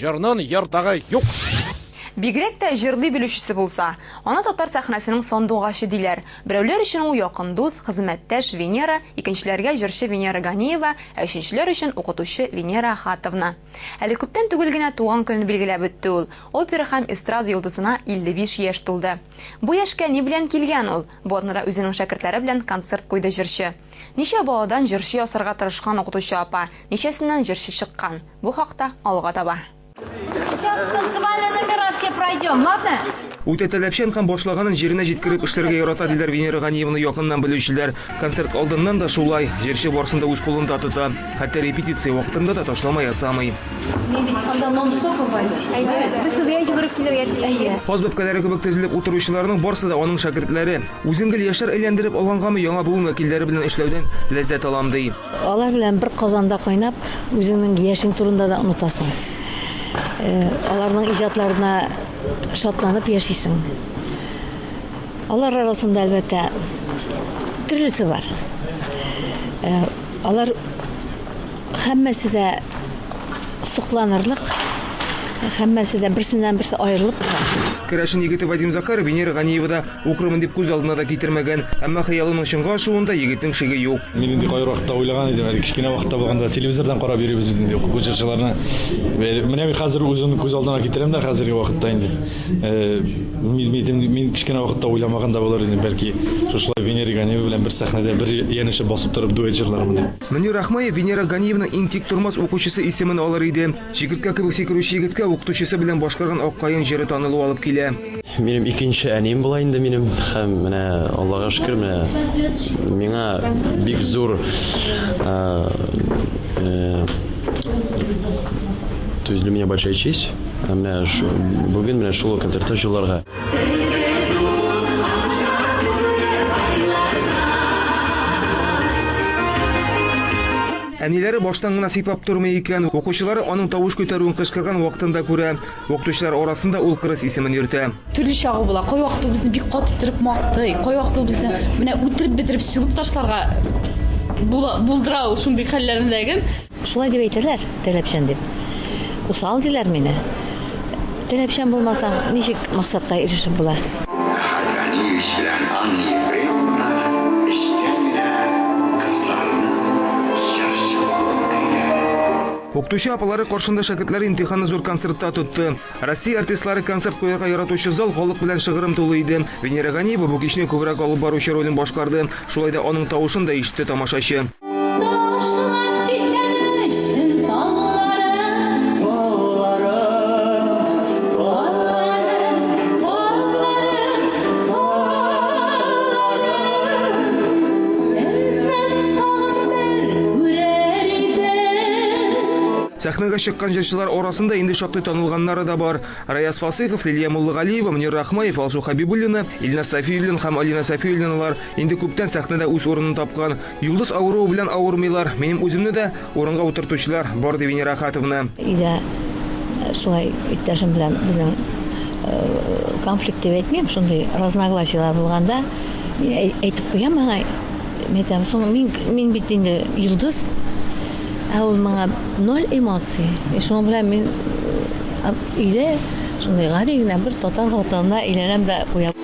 жырның йыртағы юк. Бигрәк тә җырлый белүчесе булса, аны татар сәхнәсенең сандугашы диләр. Берәүләр өчен ул якын дус, хезмәттәш Венера, икенчеләргә җырчы Венера Ганиева, ә өченчеләр өчен укытучы Венера Ахатовна. Әле күптән түгел генә туган көнен билгеләп үтте ул. Опера һәм эстрада йолдызына 55 яшь тулды. Бу яшькә ни белән килгән ул? Бу атнада үзенең шәкертләре белән концерт куйды җырчы. Ничә баладан җырчы ясарга тырышкан укытучы апа, ничәсеннән җырчы чыккан. Бу хакта алга таба. Танцевальные номера все пройдем, ладно? Үтә таләпчән һәм башлаганын җиренә җиткереп эшләргә ярата диләр Венера Ганиеваны якыннан белүчеләр. Концерт алдыннан да шулай, җырчы барсында үз кулында тота. Хәтта репетиция вакытында да ташламай ясамый. Хас бәбкәләре кебек тезелеп утыручыларның барсы да аның шәкертләре. Үзен гел яшьләр әйләндереп алгангамы яңа буын вәкилләре белән эшләүдән ләззәт алам ди. Алар белән бер казанда кайнап, үзеңнең яшең турында да онытасың. Аларның иҗатларына шатланып яшисең. Алар арасында әлбәттә төрлесе бар. Алар һәммәсе дә сокланырлык, һәммәсе дә берсеннән берсе аерылып тора. Керәшен егете Вадим Захаров Венера Ганиевада укырмын дип күз алдына да китермәгән, әмма хыялының чынга ашуында егетнең шиге юк. Мин инде кайыр вакытта уйлаган идем, әле кичкенә вакытта булганда телевизордан карап йөрибез бит инде укучы җырчыларны. Менә мин хәзер үземне күз алдына китерәм дә хәзерге вакытта инде. Мин кичкенә вакытта уйламаган да булыр идем, бәлки шулай Венера Ганиева белән бер сәхнәдә бер янәшә басып торып дуэт җырлармын дип. Мөнир Ахмаев Венера Ганиеваның иң тик тормас укучысы исемен алыр иде. Чикерткә кебек сикерүче егеткә укытучысы белән башкарган Аккаен җыры танылу алып килә. Минем икенче әнием була инде минем, һәм менә Аллага шөкер, менә миңа бик зур то есть для меня большая честь. Бүген менә шул концертта җырларга. Әниләре баштан гына сыйпап тормый икән, укучылары аның тавыш күтәрүен кычкырган вакытында күрә. Укытучылар арасында ул кырыс исемен йөртә. Төрле чагы була. Кай вакытта безне бик каты итеп мактый, кай вакытта безне менә үтереп бетереп сүгеп ташларга булдыра ул шундый хәлләрендәген. Шулай дип әйтәләр, таләпчән дип. Усал диләр мине. Таләпчән булмасаң, ничек максатка ирешеп була? Укытучы апалары каршында шәкертләр имтиханны зур концертта тотты. Россия артистлары концерт куярга яратучы зал халык белән шыгрым тулы иде. Венера Ганиева бу кичне күбрәк алып баручы ролен башкарды. Шулай да аның тавышын да ишетте тамашачы. Сәхнәгә чыккан җырчылар арасында инде шактый танылганнары да бар. Раяз Фасыйхов, Лилия Муллагалиева, Мөнир Ахмаев, Алсу Хабибуллина, Илназ Сафиуллин һәм Алина Сафиуллиналар инде күптән сәхнәдә үз урынын тапкан. Юлдыз авыруы белән авырмыйлар. Минем үземне дә урынга утыртучылар бар ди Венера Ахатовна. Идә шулай иптәшем белән безнең конфликт дип әйтмим, шундый разногласиялар булганда әйтеп куям аңа. Мин бит инде Юлдыз. Ул маңа 0 эмоция. Шуның белән мин өйдә шундый гади генә бер татар хатынына әйләнәм дә куям.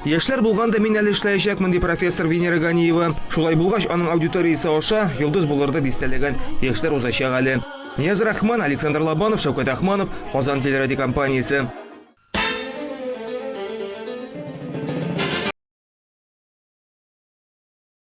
Яшьләр булганда мин әле эшләячәкмен ди профессор Венера Ганиева. Шулай булгач, аның аудиториясе аша Йолдыз булырды дистәләгән яшьләр узачак әле. Нияз Рахман, Александр Лобанов, Шәүкәт Ахманов, Казан телерадиокомпаниясе.